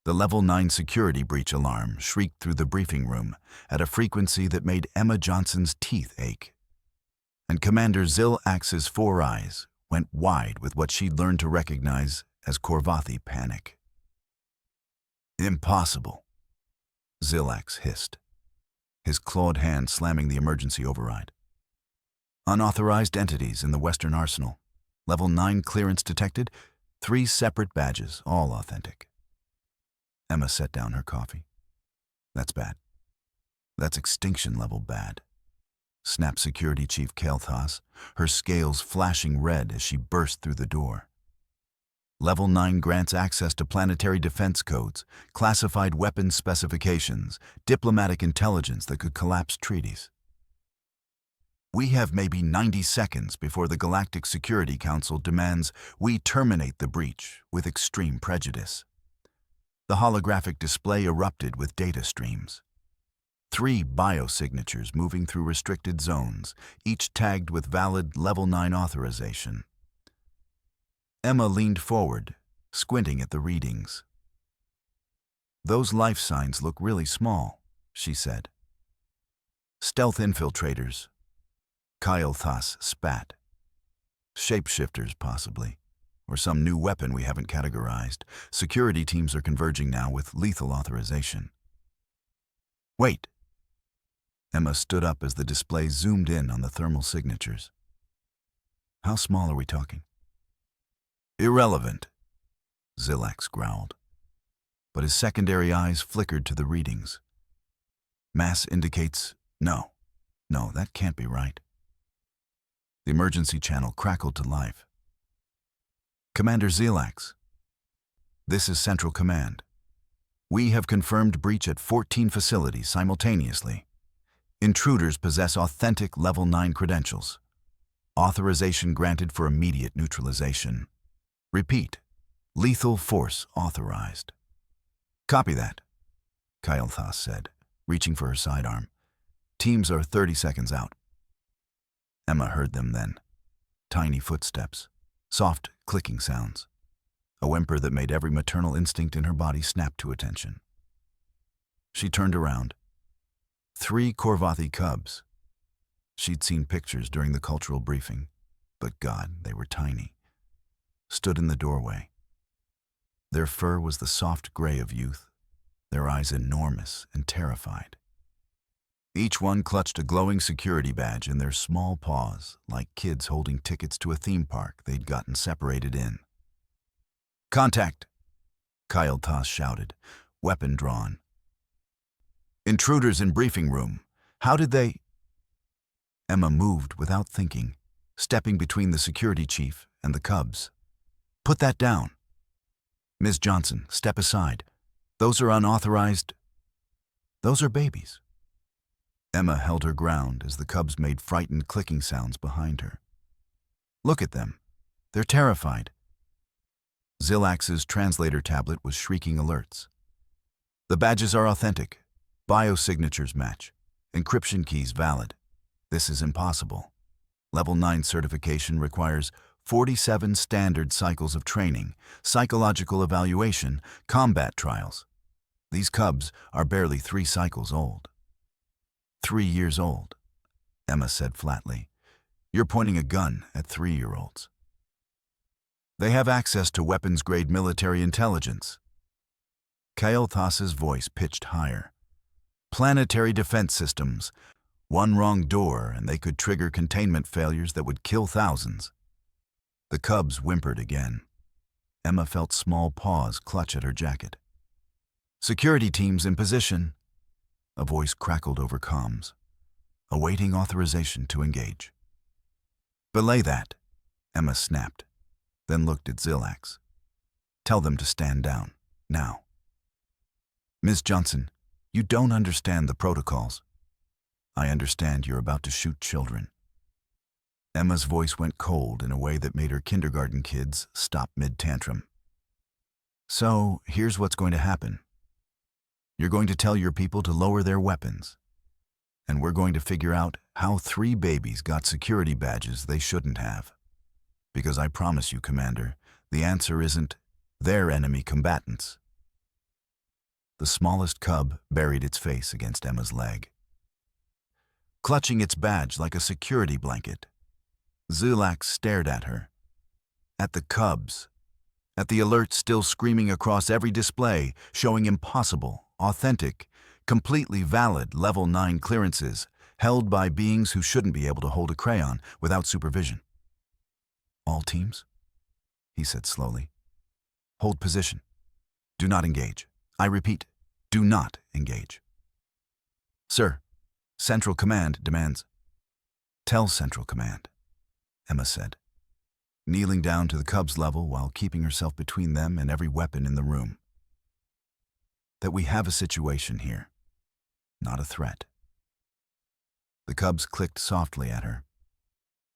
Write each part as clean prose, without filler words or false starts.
The Level 9 security breach alarm shrieked through the briefing room at a frequency that made Emma Johnson's teeth ache. And Commander Zilax's 4 eyes went wide with what she'd learned to recognize as Korvathi panic. "Impossible," Zilax hissed, his clawed hand slamming the emergency override. "Unauthorized entities in the Western Arsenal. Level 9 clearance detected. 3 separate badges, all authentic." Emma set down her coffee. "That's bad. That's extinction-level bad," snapped Security Chief Kael'thas, her scales flashing red as she burst through the door. "Level 9 grants access to planetary defense codes, classified weapons specifications, diplomatic intelligence that could collapse treaties. We have maybe 90 seconds before the Galactic Security Council demands we terminate the breach with extreme prejudice." The holographic display erupted with data streams. 3 biosignatures moving through restricted zones, each tagged with valid Level 9 authorization. Emma leaned forward, squinting at the readings. "Those life signs look really small," she said. "Stealth infiltrators." Kael'thas spat. "Shapeshifters, possibly. Or some new weapon we haven't categorized. Security teams are converging now with lethal authorization." "Wait." Emma stood up as the display zoomed in on the thermal signatures. "How small are we talking?" "Irrelevant," Zilax growled, but his secondary eyes flickered to the readings. "Mass indicates no. No, that can't be right." The emergency channel crackled to life. "Commander Zilax, this is Central Command. We have confirmed breach at 14 facilities simultaneously. Intruders possess authentic Level 9 credentials. Authorization granted for immediate neutralization. Repeat, lethal force authorized." "Copy that," Kael'thas said, reaching for her sidearm. "Teams are 30 seconds out." Emma heard them then. Tiny footsteps. Soft, clicking sounds. A whimper that made every maternal instinct in her body snap to attention. She turned around. 3 Korvathi cubs. She'd seen pictures during the cultural briefing, but God, they were tiny. Stood in the doorway. Their fur was the soft gray of youth, their eyes enormous and terrified. Each one clutched a glowing security badge in their small paws, like kids holding tickets to a theme park they'd gotten separated in. "Contact!" Kael'thas shouted, weapon drawn. "Intruders in briefing room. How did they—" Emma moved without thinking, stepping between the security chief and the cubs. "Put that down. Ms. Johnson, step aside. Those are unauthorized. Those are babies." Emma held her ground as the cubs made frightened clicking sounds behind her. "Look at them. They're terrified." Zilax's translator tablet was shrieking alerts. "The badges are authentic. Biosignatures match. Encryption keys valid. This is impossible. Level 9 certification requires 47 standard cycles of training, psychological evaluation, combat trials. These cubs are barely 3 cycles old." 3 years old, Emma said flatly. "You're pointing a gun at 3-year-olds. They have access to weapons-grade military intelligence." Kael'thas's voice pitched higher. "Planetary defense systems. One wrong door and they could trigger containment failures that would kill thousands." The cubs whimpered again. Emma felt small paws clutch at her jacket. "Security teams in position." A voice crackled over comms. "Awaiting authorization to engage." "Belay that," Emma snapped, then looked at Zilax. "Tell them to stand down, now." "Ms. Johnson, you don't understand the protocols." "I understand you're about to shoot children." Emma's voice went cold in a way that made her kindergarten kids stop mid-tantrum. "So, here's what's going to happen. You're going to tell your people to lower their weapons. And we're going to figure out how 3 babies got security badges they shouldn't have. Because I promise you, Commander, the answer isn't they're enemy combatants. The smallest cub buried its face against Emma's leg, clutching its badge like a security blanket. Zulax stared at her, at the cubs, at the alert still screaming across every display, showing impossible, authentic, completely valid Level 9 clearances held by beings who shouldn't be able to hold a crayon without supervision. "All teams," he said slowly. "Hold position. Do not engage. I repeat, do not engage." "Sir, Central Command demands." "Tell Central Command," Emma said, kneeling down to the cubs' level while keeping herself between them and every weapon in the room, "that we have a situation here, not a threat." The cubs clicked softly at her.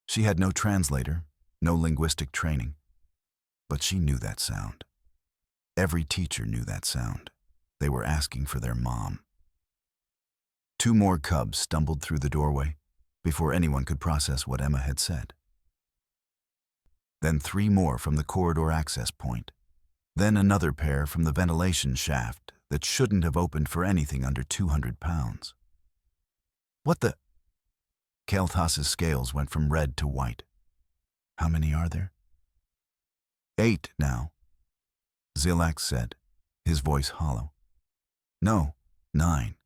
She had no translator, no linguistic training, but she knew that sound. Every teacher knew that sound. They were asking for their mom. 2 more cubs stumbled through the doorway before anyone could process what Emma had said. Then 3 more from the corridor access point. Then another pair from the ventilation shaft that shouldn't have opened for anything under 200 pounds. "What the?" Kael'thas's scales went from red to white. "How many are there?" "8 now," Zulax said, his voice hollow. "No, 9.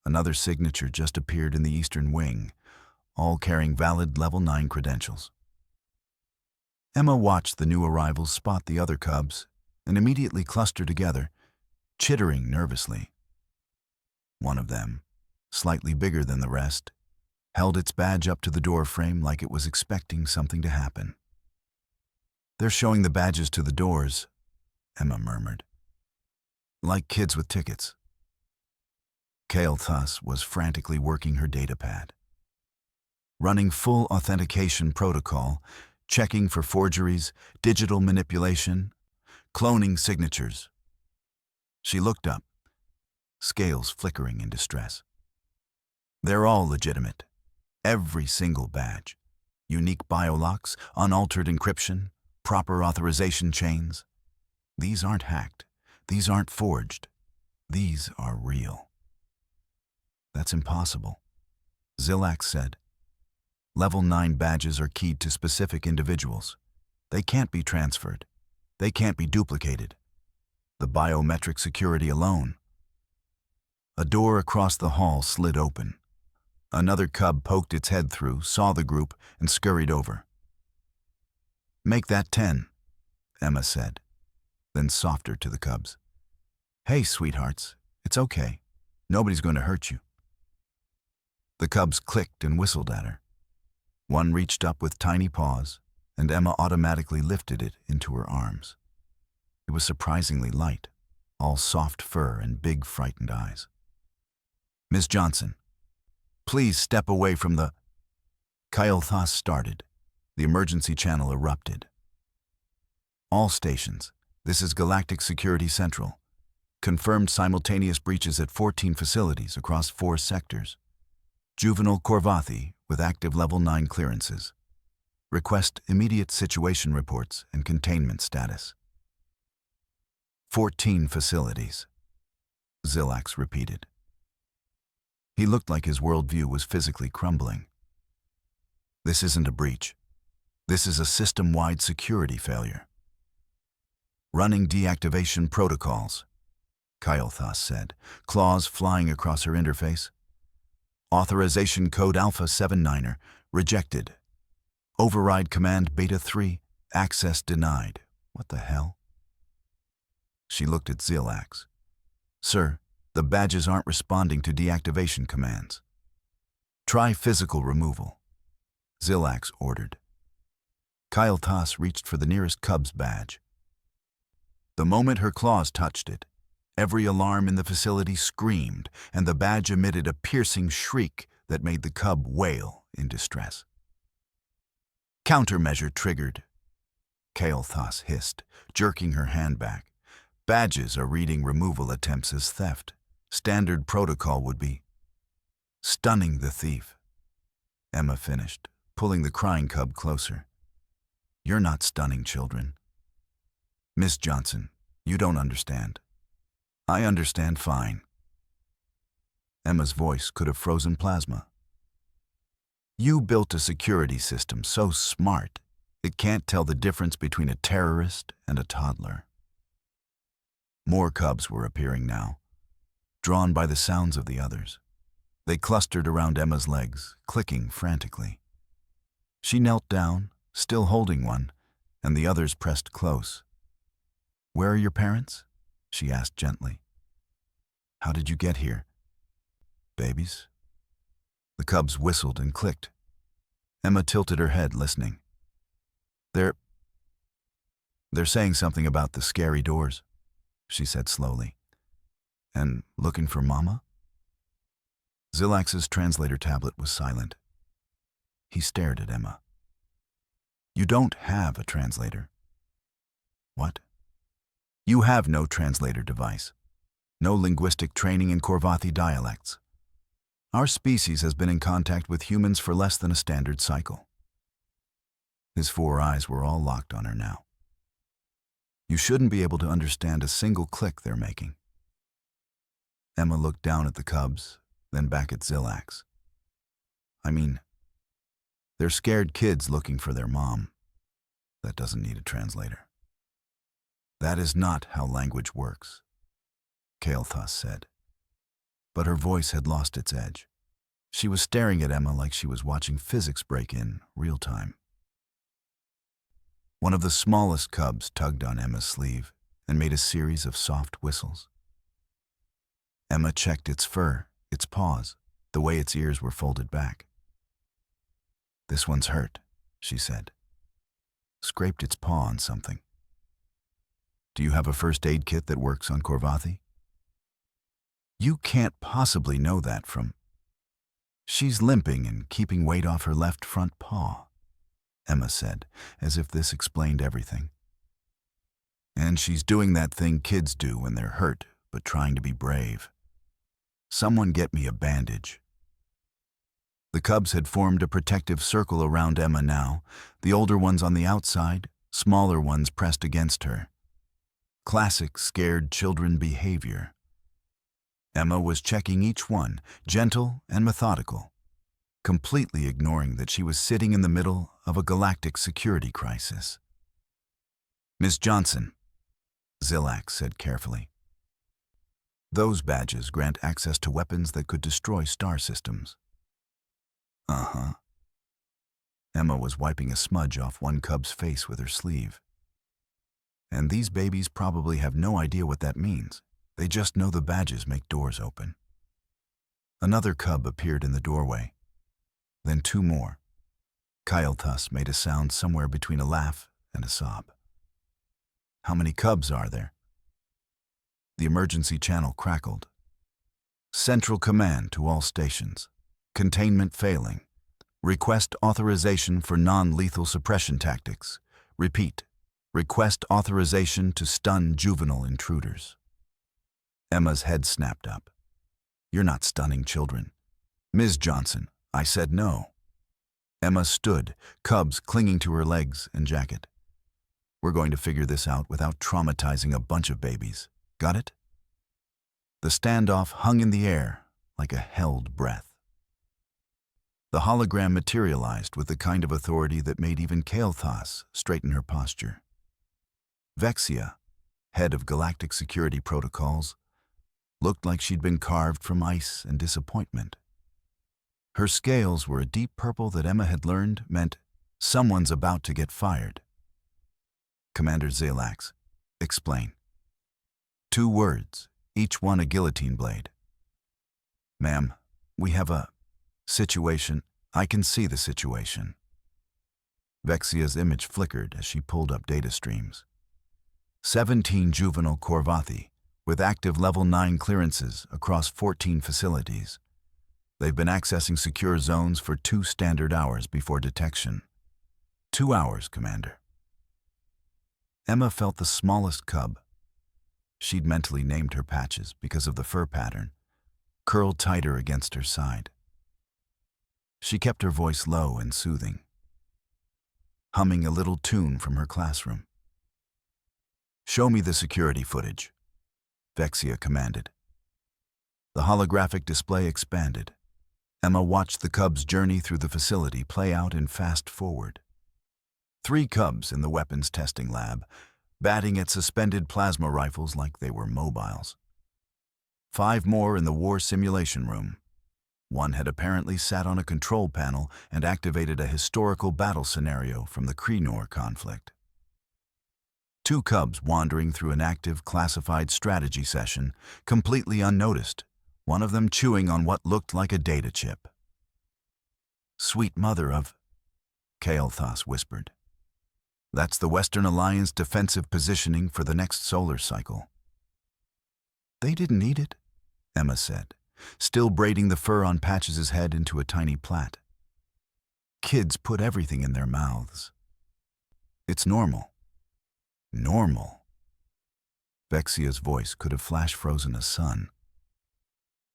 Another signature just appeared in the eastern wing, all carrying valid Level 9 credentials." Emma watched the new arrivals spot the other cubs and immediately cluster together, chittering nervously. One of them, slightly bigger than the rest, held its badge up to the door frame like it was expecting something to happen. "They're showing the badges to the doors," Emma murmured. "Like kids with tickets." Kael'thas was frantically working her datapad, running full authentication protocol, checking for forgeries, digital manipulation, cloning signatures. She looked up, scales flickering in distress. "They're all legitimate. Every single badge. Unique biolocks, unaltered encryption, proper authorization chains. These aren't hacked. These aren't forged. These are real." "That's impossible," Zulax said. "Level 9 badges are keyed to specific individuals. They can't be transferred. They can't be duplicated. The biometric security alone." A door across the hall slid open. Another cub poked its head through, saw the group, and scurried over. "Make that 10, Emma said, then softer to the cubs. "Hey, sweethearts, it's okay. Nobody's going to hurt you." The cubs clicked and whistled at her. One reached up with tiny paws, and Emma automatically lifted it into her arms. It was surprisingly light, all soft fur and big frightened eyes. "Miss Johnson, please step away from the..." Kael'thas started. The emergency channel erupted. "All stations, this is Galactic Security Central. Confirmed simultaneous breaches at 14 facilities across 4 sectors. Juvenile Korvathi with active Level 9 clearances. Request immediate situation reports and containment status." 14 facilities, Zulax repeated. He looked like his worldview was physically crumbling. "This isn't a breach. This is a system-wide security failure." "Running deactivation protocols," Kael'thas said, claws flying across her interface. "Authorization code Alpha 79er, rejected. Override command Beta 3, access denied." What the hell? She looked at Zulax. "Sir, the badges aren't responding to deactivation commands. Try physical removal," Zulax ordered. Kael'thas reached for the nearest cub's badge. The moment her claws touched it, every alarm in the facility screamed, and the badge emitted a piercing shriek that made the cub wail in distress. "Countermeasure triggered," Kael'thas hissed, jerking her hand back. "Badges are reading removal attempts as theft. Standard protocol would be..." "Stunning the thief," Emma finished, pulling the crying cub closer. "You're not stunning children. Miss Johnson, you don't understand. I understand fine. Emma's voice could have frozen plasma. You built a security system so smart, it can't tell the difference between a terrorist and a toddler. More cubs were appearing now, drawn by the sounds of the others. They clustered around Emma's legs, clicking frantically. She knelt down, still holding one, and the others pressed close. Where are your parents? She asked gently. How did you get here? Babies? The cubs whistled and clicked. Emma tilted her head, listening. They're saying something about the scary doors, she said slowly. And looking for Mama? Zilax's translator tablet was silent. He stared at Emma. You don't have a translator. What? You have no translator device. No linguistic training in Korvathi dialects. Our species has been in contact with humans for less than a standard cycle. His 4 eyes were all locked on her now. You shouldn't be able to understand a single click they're making. Emma looked down at the cubs, then back at Zilax. I mean, they're scared kids looking for their mom. That doesn't need a translator. That is not how language works, Kael'thas said. But her voice had lost its edge. She was staring at Emma like she was watching physics break in real time. One of the smallest cubs tugged on Emma's sleeve and made a series of soft whistles. Emma checked its fur, its paws, the way its ears were folded back. This one's hurt, she said. Scraped its paw on something. Do you have a first aid kit that works on Korvathi? You can't possibly know that from... She's limping and keeping weight off her left front paw, Emma said, as if this explained everything. And she's doing that thing kids do when they're hurt, but trying to be brave. Someone get me a bandage. The cubs had formed a protective circle around Emma now, the older ones on the outside, smaller ones pressed against her. Classic scared children behavior. Emma was checking each one, gentle and methodical, completely ignoring that she was sitting in the middle of a galactic security crisis. Miss Johnson, Zilax said carefully. Those badges grant access to weapons that could destroy star systems. Uh-huh. Emma was wiping a smudge off one cub's face with her sleeve. And these babies probably have no idea what that means. They just know the badges make doors open. Another cub appeared in the doorway. Then 2 more. Kael'thas made a sound somewhere between a laugh and a sob. How many cubs are there? The emergency channel crackled. Central command to all stations. Containment failing. Request authorization for non-lethal suppression tactics. Repeat. Request authorization to stun juvenile intruders. Emma's head snapped up. You're not stunning children. Ms. Johnson, I said no. Emma stood, cubs clinging to her legs and jacket. We're going to figure this out without traumatizing a bunch of babies. Got it? The standoff hung in the air like a held breath. The hologram materialized with the kind of authority that made even Kael'thas straighten her posture. Vexia, head of Galactic Security Protocols, looked like she'd been carved from ice and disappointment. Her scales were a deep purple that Emma had learned meant someone's about to get fired. Commander Zilax, explain. 2 words, each one a guillotine blade. Ma'am, we have a situation. I can see the situation. Vexia's image flickered as she pulled up data streams. 17 juvenile Korvathi, with active level 9 clearances across 14 facilities. They've been accessing secure zones for 2 standard hours before detection. 2 hours, Commander. Emma felt the smallest cub. She'd mentally named her patches because of the fur pattern, curled tighter against her side. She kept her voice low and soothing, humming a little tune from her classroom. Show me the security footage. Vexia commanded. The holographic display expanded. Emma watched the cubs' journey through the facility play out in fast forward. 3 cubs in the weapons testing lab, batting at suspended plasma rifles like they were mobiles. 5 more in the war simulation room. One had apparently sat on a control panel and activated a historical battle scenario from the Kreenor conflict. 2 cubs wandering through an active classified strategy session, completely unnoticed, one of them chewing on what looked like a data chip. "Sweet mother of," Kael'thas whispered. "That's the Western Alliance defensive positioning for the next solar cycle." "They didn't need it," Emma said, still braiding the fur on Patches' head into a tiny plait. "Kids put everything in their mouths. It's normal." "Normal?" Vexia's voice could have flash-frozen a sun.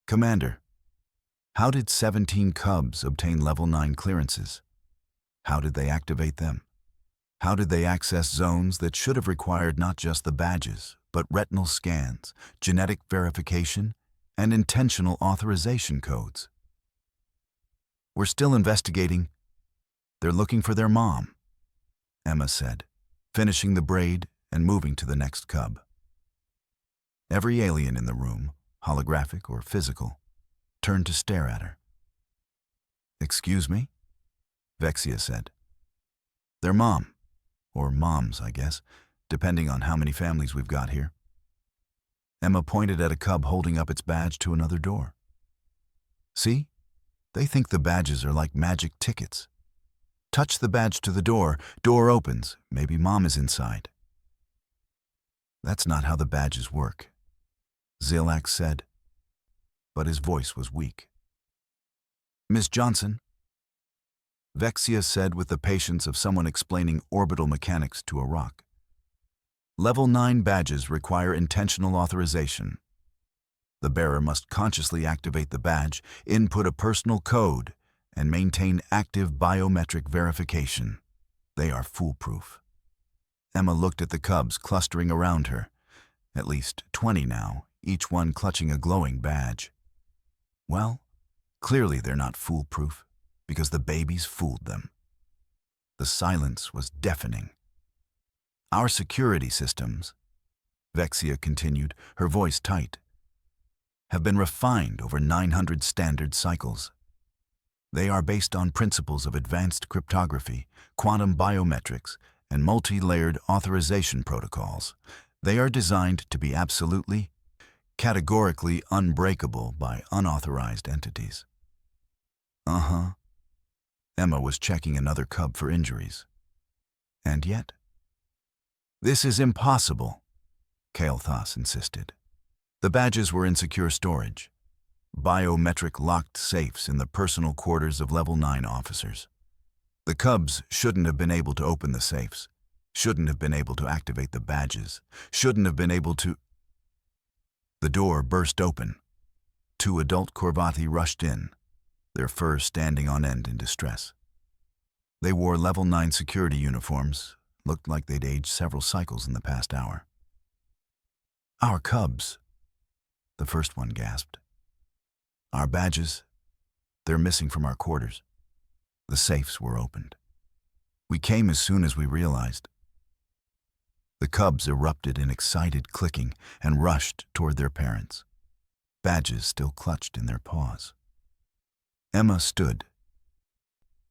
"Commander, how did 17 cubs obtain Level 9 clearances? How did they activate them? How did they access zones that should have required not just the badges, but retinal scans, genetic verification, and intentional authorization codes?" "We're still investigating. They're looking for their mom," Emma said, finishing the braid and moving to the next cub. Every alien in the room, holographic or physical, turned to stare at her. "Excuse me?" Vexia said. "Their mom. Or moms, I guess, depending on how many families we've got here." Emma pointed at a cub holding up its badge to another door. "See? They think the badges are like magic tickets. Touch the badge to the door opens, maybe mom is inside." "That's not how the badges work," Zilak said, but his voice was weak. "Miss Johnson," Vexia said with the patience of someone explaining orbital mechanics to a rock, "Level 9 badges require intentional authorization. The bearer must consciously activate the badge, input a personal code, and maintain active biometric verification. They are foolproof." Emma looked at the cubs clustering around her, at least 20 now, each one clutching a glowing badge. Well, clearly they're not foolproof, because the babies fooled them. The silence was deafening. "Our security systems," Vexia continued, her voice tight, "have been refined over 900 standard cycles. They are based on principles of advanced cryptography, quantum biometrics, and multi-layered authorization protocols. They are designed to be absolutely, categorically unbreakable by unauthorized entities." "Uh-huh." Emma was checking another cub for injuries. "And yet?" "This is impossible," Kael'thas insisted. The badges were in secure storage, biometric locked safes in the personal quarters of Level 9 officers. The cubs shouldn't have been able to open the safes, shouldn't have been able to activate the badges, shouldn't have been able to... The door burst open. 2 adult Korvathi rushed in, their fur standing on end in distress. They wore Level 9 security uniforms, looked like they'd aged several cycles in the past hour. "Our cubs," the first one gasped. "Our badges, they're missing from our quarters." The safes were opened. "We came as soon as we realized." The cubs erupted in excited clicking and rushed toward their parents, badges still clutched in their paws. Emma stood,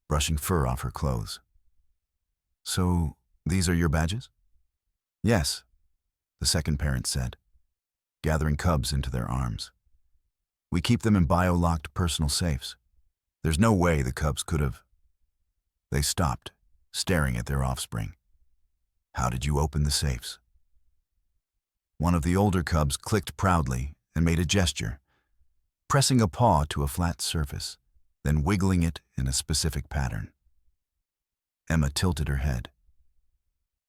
brushing fur off her clothes. "So, these are your badges?" "Yes," the second parent said, gathering cubs into their arms. "We keep them in bio-locked personal safes. There's no way the cubs could have..." They stopped, staring at their offspring. "How did you open the safes?" One of the older cubs clicked proudly and made a gesture, pressing a paw to a flat surface, then wiggling it in a specific pattern. Emma tilted her head.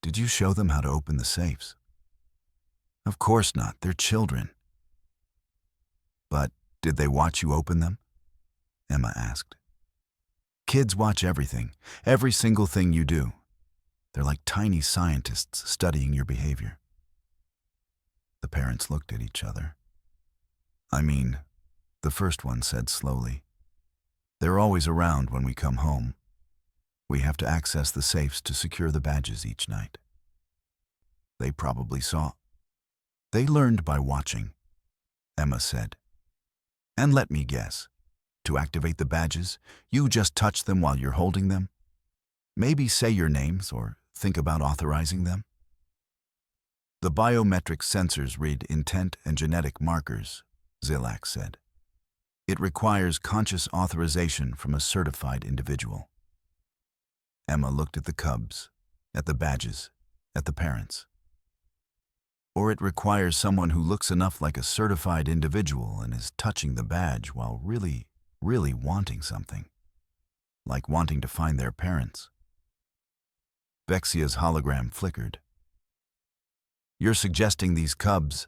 "Did you show them how to open the safes?" "Of course not, they're children." "But did they watch you open them?" Emma asked. "Kids watch everything, every single thing you do. They're like tiny scientists studying your behavior." The parents looked at each other. "I mean," the first one said slowly, "they're always around when we come home. We have to access the safes to secure the badges each night." "They probably saw." "They learned by watching," Emma said. "And let me guess, to activate the badges, you just touch them while you're holding them? Maybe say your names or think about authorizing them?" "The biometric sensors read intent and genetic markers," Zilak said. "It requires conscious authorization from a certified individual." Emma looked at the cubs, at the badges, at the parents. "Or it requires someone who looks enough like a certified individual and is touching the badge while really wanting something. Like wanting to find their parents." Vexia's hologram flickered. "You're suggesting these cubs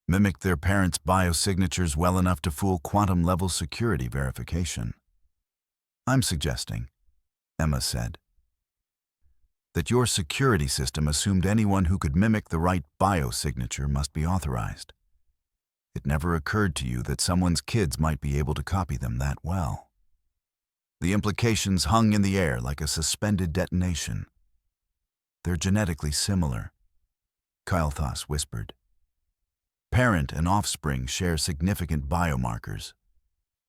mimic their parents' biosignatures well enough to fool quantum-level security verification." "I'm suggesting," Emma said, "that your security system assumed anyone who could mimic the right biosignature must be authorized. It never occurred to you that someone's kids might be able to copy them that well. The implications hung in the air like a suspended detonation. They're genetically similar," Kylthos whispered. "Parent and offspring share significant biomarkers.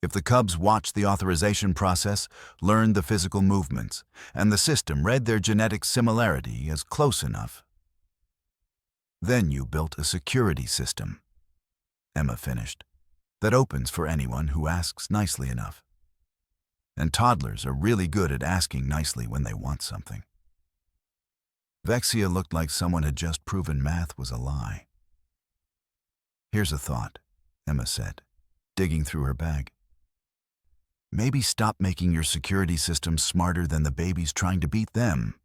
If the cubs watched the authorization process, learned the physical movements, and the system read their genetic similarity as close enough, then you built a security system," Emma finished, "that opens for anyone who asks nicely enough. And toddlers are really good at asking nicely when they want something." Vexia looked like someone had just proven math was a lie. "Here's a thought," Emma said, digging through her bag. "Maybe stop making your security system smarter than the babies trying to beat them."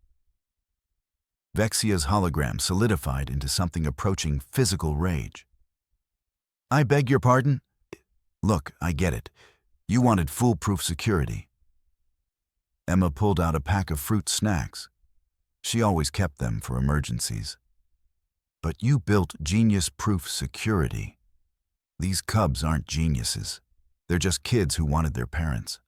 Vexia's hologram solidified into something approaching physical rage. "I beg your pardon? Look, I get it. You wanted foolproof security." Emma pulled out a pack of fruit snacks. She always kept them for emergencies. "But you built genius-proof security. These cubs aren't geniuses. They're just kids who wanted their parents.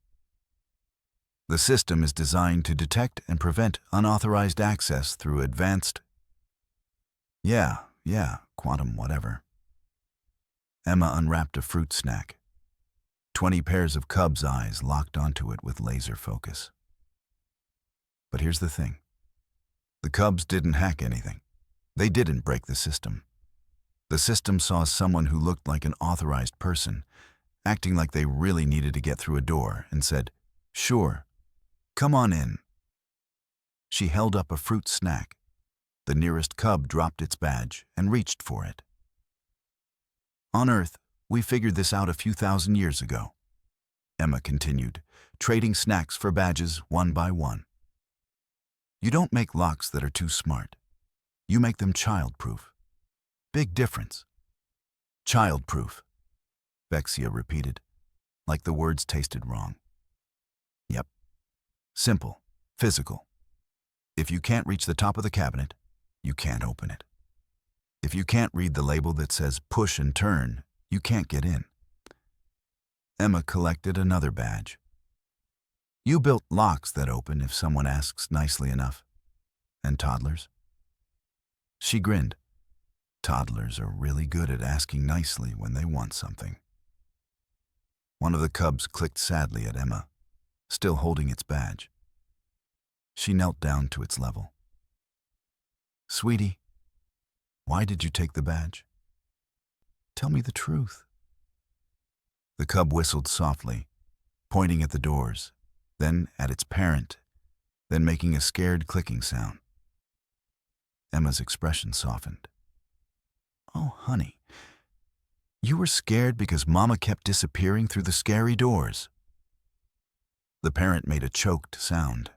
The system is designed to detect and prevent unauthorized access through advanced..." Yeah, quantum whatever." Emma unwrapped a fruit snack. 20 pairs of cubs' eyes locked onto it with laser focus. But here's the thing. The cubs didn't hack anything. They didn't break the system. The system saw someone who looked like an authorized person, acting like they really needed to get through a door, and said, "Sure, come on in." She held up a fruit snack. The nearest cub dropped its badge and reached for it. "On Earth, we figured this out a few thousand years ago," Emma continued, trading snacks for badges one by one. "You don't make locks that are too smart. You make them child-proof. Big difference." "Child-proof," Vexia repeated, like the words tasted wrong. "Yep. Simple, physical. If you can't reach the top of the cabinet, you can't open it. If you can't read the label that says push and turn, you can't get in." Emma collected another badge. "You built locks that open if someone asks nicely enough. And toddlers?" She grinned. "Toddlers are really good at asking nicely when they want something." One of the cubs clicked sadly at Emma, still holding its badge. She knelt down to its level. "Sweetie, why did you take the badge? Tell me the truth." The cub whistled softly, pointing at the doors, then at its parent, then making a scared clicking sound. Emma's expression softened. "Oh, honey, you were scared because Mama kept disappearing through the scary doors." The parent made a choked sound.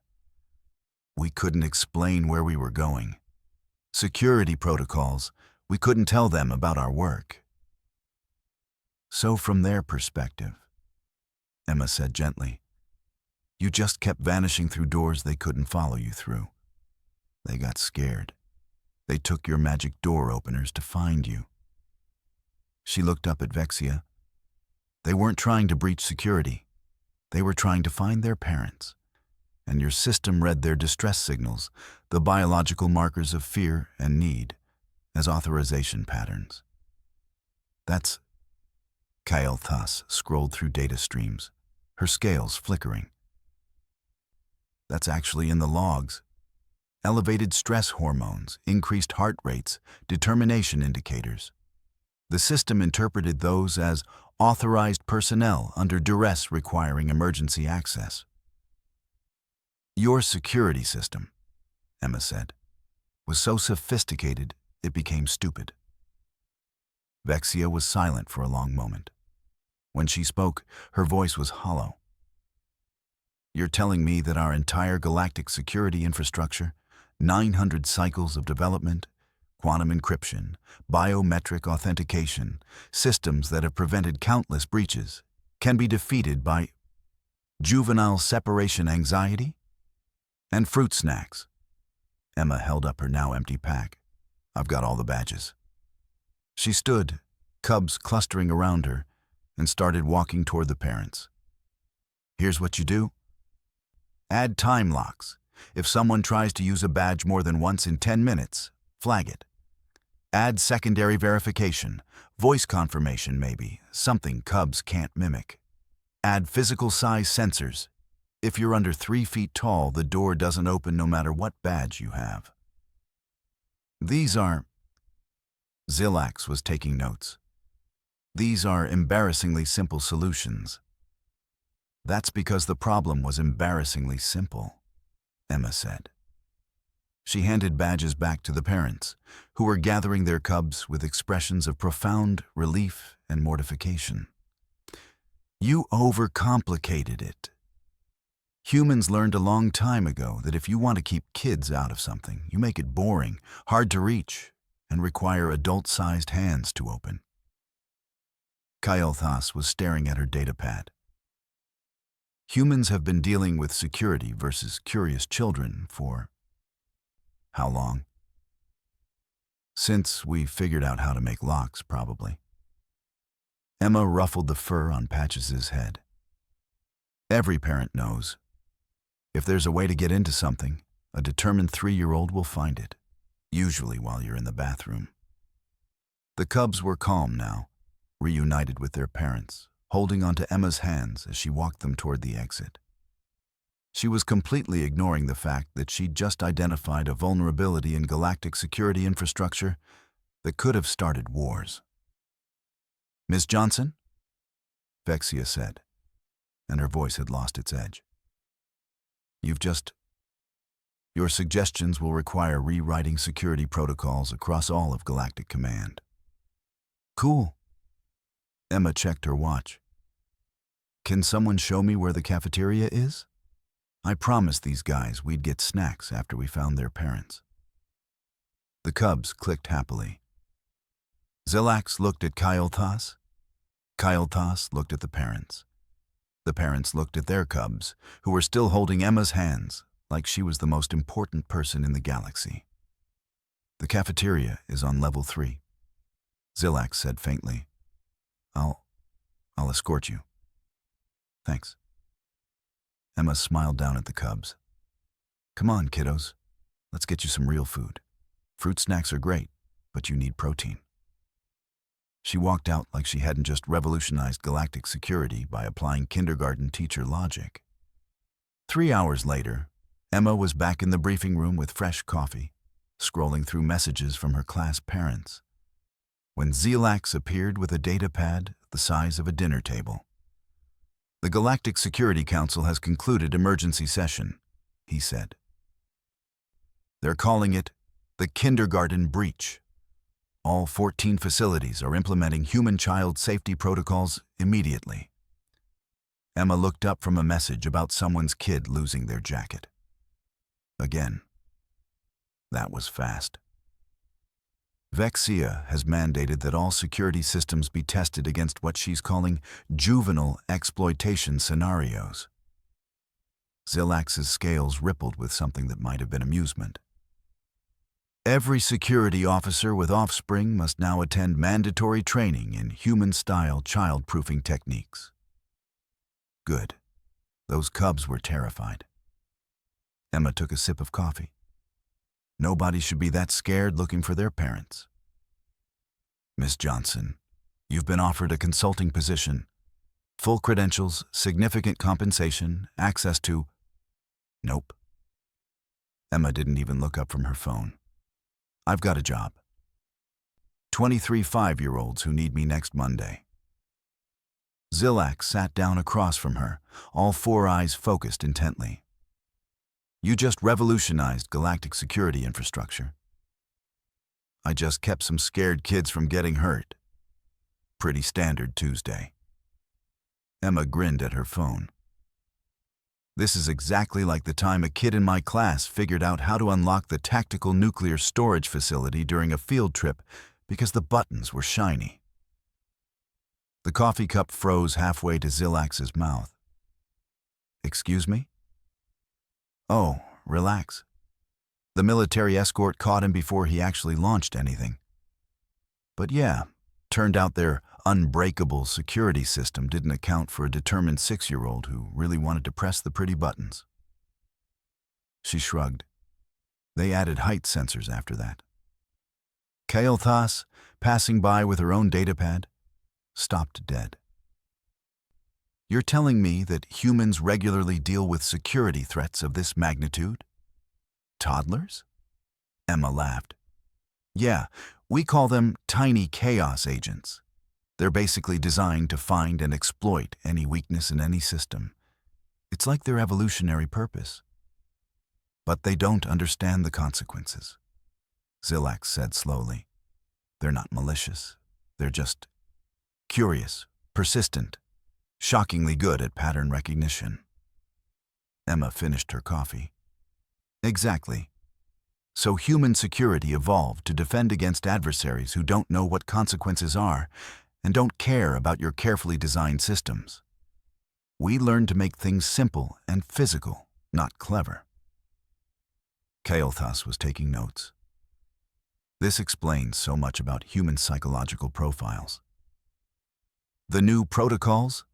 "We couldn't explain where we were going. Security protocols, we couldn't tell them about our work." "So from their perspective," Emma said gently, "you just kept vanishing through doors they couldn't follow you through. They got scared. They took your magic door openers to find you." She looked up at Vexia. They weren't trying to breach security. They were trying to find their parents. And your system read their distress signals, the biological markers of fear and need, as authorization patterns. That's... Kael'thas scrolled through data streams, her scales flickering. That's actually in the logs. Elevated stress hormones, increased heart rates, determination indicators. The system interpreted those as authorized personnel under duress requiring emergency access. Your security system, Emma said, was so sophisticated it became stupid. Vexia was silent for a long moment. When she spoke, her voice was hollow. You're telling me that our entire galactic security infrastructure, 900 cycles of development, quantum encryption, biometric authentication, systems that have prevented countless breaches, can be defeated by juvenile separation anxiety? And fruit snacks. Emma held up her now empty pack. I've got all the badges. She stood, cubs clustering around her, and started walking toward the parents. Here's what you do. Add time locks. If someone tries to use a badge more than once in 10 minutes, flag it. Add secondary verification, voice confirmation maybe, something cubs can't mimic. Add physical size sensors. If you're under 3 feet tall, the door doesn't open no matter what badge you have. These are... Zilax was taking notes. These are embarrassingly simple solutions. That's because the problem was embarrassingly simple, Emma said. She handed badges back to the parents, who were gathering their cubs with expressions of profound relief and mortification. You overcomplicated it. Humans learned a long time ago that if you want to keep kids out of something, you make it boring, hard to reach, and require adult-sized hands to open. Kael'thas was staring at her datapad. Humans have been dealing with security versus curious children for... how long? Since we figured out how to make locks, probably. Emma ruffled the fur on Patches's head. Every parent knows. If there's a way to get into something, a determined 3-year-old will find it, usually while you're in the bathroom. The cubs were calm now, reunited with their parents, holding onto Emma's hands as she walked them toward the exit. She was completely ignoring the fact that she'd just identified a vulnerability in galactic security infrastructure that could have started wars. Miss Johnson? Vexia said, and her voice had lost its edge. Your suggestions will require rewriting security protocols across all of Galactic Command. Cool. Emma checked her watch. Can someone show me where the cafeteria is? I promised these guys we'd get snacks after we found their parents. The cubs clicked happily. Zilax looked at Kael'thas. Kael'thas looked at the parents. The parents looked at their cubs, who were still holding Emma's hands like she was the most important person in the galaxy. The cafeteria is on level 3. Zilax said faintly. I'll escort you. Thanks. Emma smiled down at the cubs. Come on, kiddos. Let's get you some real food. Fruit snacks are great, but you need protein. She walked out like she hadn't just revolutionized galactic security by applying kindergarten teacher logic. 3 hours later, Emma was back in the briefing room with fresh coffee, scrolling through messages from her class parents, when Zilax appeared with a datapad the size of a dinner table. The Galactic Security Council has concluded emergency session, he said. They're calling it the Kindergarten Breach. All 14 facilities are implementing human-child safety protocols immediately. Emma looked up from a message about someone's kid losing their jacket. Again. That was fast. Vexia has mandated that all security systems be tested against what she's calling juvenile exploitation scenarios. Zilax's scales rippled with something that might have been amusement. Every security officer with offspring must now attend mandatory training in human-style child-proofing techniques. Good. Those cubs were terrified. Emma took a sip of coffee. Nobody should be that scared looking for their parents. Miss Johnson, you've been offered a consulting position. Full credentials, significant compensation, access to... Nope. Emma didn't even look up from her phone. I've got a job. 23 5-year-olds who need me next Monday. Zilak sat down across from her, all four eyes focused intently. You just revolutionized galactic security infrastructure. I just kept some scared kids from getting hurt. Pretty standard Tuesday. Emma grinned at her phone. This is exactly like the time a kid in my class figured out how to unlock the tactical nuclear storage facility during a field trip because the buttons were shiny. The coffee cup froze halfway to Zilax's mouth. Excuse me? Oh, relax. The military escort caught him before he actually launched anything. But yeah, turned out their unbreakable security system didn't account for a determined 6-year-old who really wanted to press the pretty buttons. She shrugged. They added height sensors after that. Kael'thas, passing by with her own datapad, stopped dead. You're telling me that humans regularly deal with security threats of this magnitude? Toddlers? Emma laughed. Yeah, we call them tiny chaos agents. They're basically designed to find and exploit any weakness in any system. It's like their evolutionary purpose. But they don't understand the consequences. Zilak said slowly. They're not malicious. They're just curious, persistent, shockingly good at pattern recognition. Emma finished her coffee. Exactly. So human security evolved to defend against adversaries who don't know what consequences are and don't care about your carefully designed systems. We learned to make things simple and physical, not clever. Kael'thas was taking notes. This explains so much about human psychological profiles. The new protocols,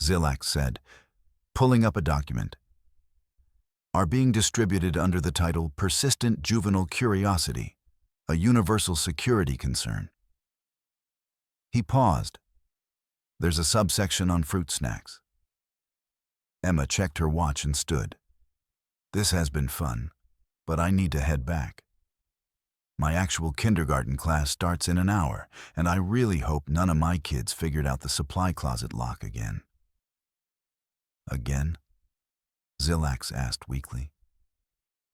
Zilak said, pulling up a document, are being distributed under the title Persistent Juvenile Curiosity, a universal security concern. He paused. There's a subsection on fruit snacks. Emma checked her watch and stood. This has been fun, but I need to head back. My actual kindergarten class starts in an hour, and I really hope none of my kids figured out the supply closet lock again. Again? Zilax asked weakly.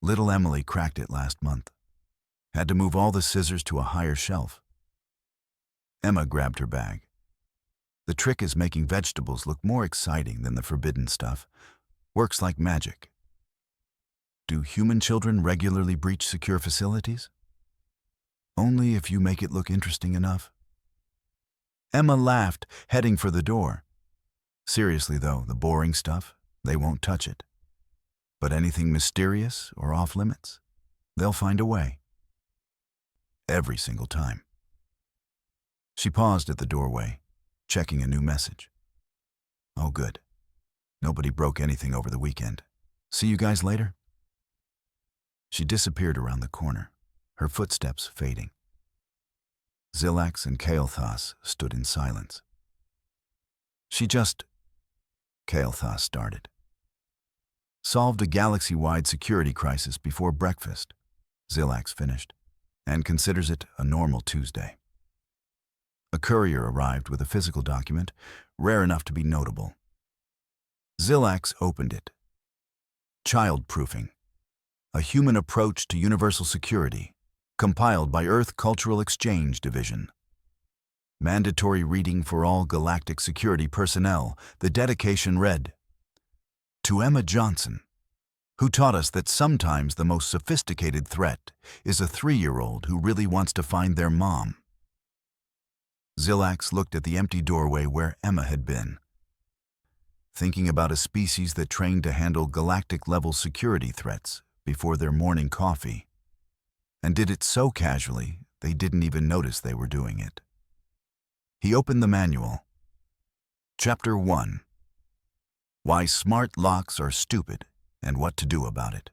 Little Emily cracked it last month. Had to move all the scissors to a higher shelf. Emma grabbed her bag. The trick is making vegetables look more exciting than the forbidden stuff. Works like magic. Do human children regularly breach secure facilities? Only if you make it look interesting enough. Emma laughed, heading for the door. Seriously though, the boring stuff, they won't touch it. But anything mysterious or off-limits, they'll find a way. Every single time. She paused at the doorway, checking a new message. Oh, good. Nobody broke anything over the weekend. See you guys later? She disappeared around the corner, her footsteps fading. Zilax and Kael'thas stood in silence. Kael'thas started. Solved a galaxy-wide security crisis before breakfast, Zilax finished, and considers it a normal Tuesday. A courier arrived with a physical document, rare enough to be notable. Zilax opened it. Child-proofing, a human approach to universal security, compiled by Earth Cultural Exchange Division. Mandatory reading for all galactic security personnel, the dedication read, To Emma Johnson, who taught us that sometimes the most sophisticated threat is a 3-year-old who really wants to find their mom. Zilax looked at the empty doorway where Emma had been, thinking about a species that trained to handle galactic-level security threats before their morning coffee, and did it so casually they didn't even notice they were doing it. He opened the manual. Chapter 1. Why Smart Locks Are Stupid and What to Do About It.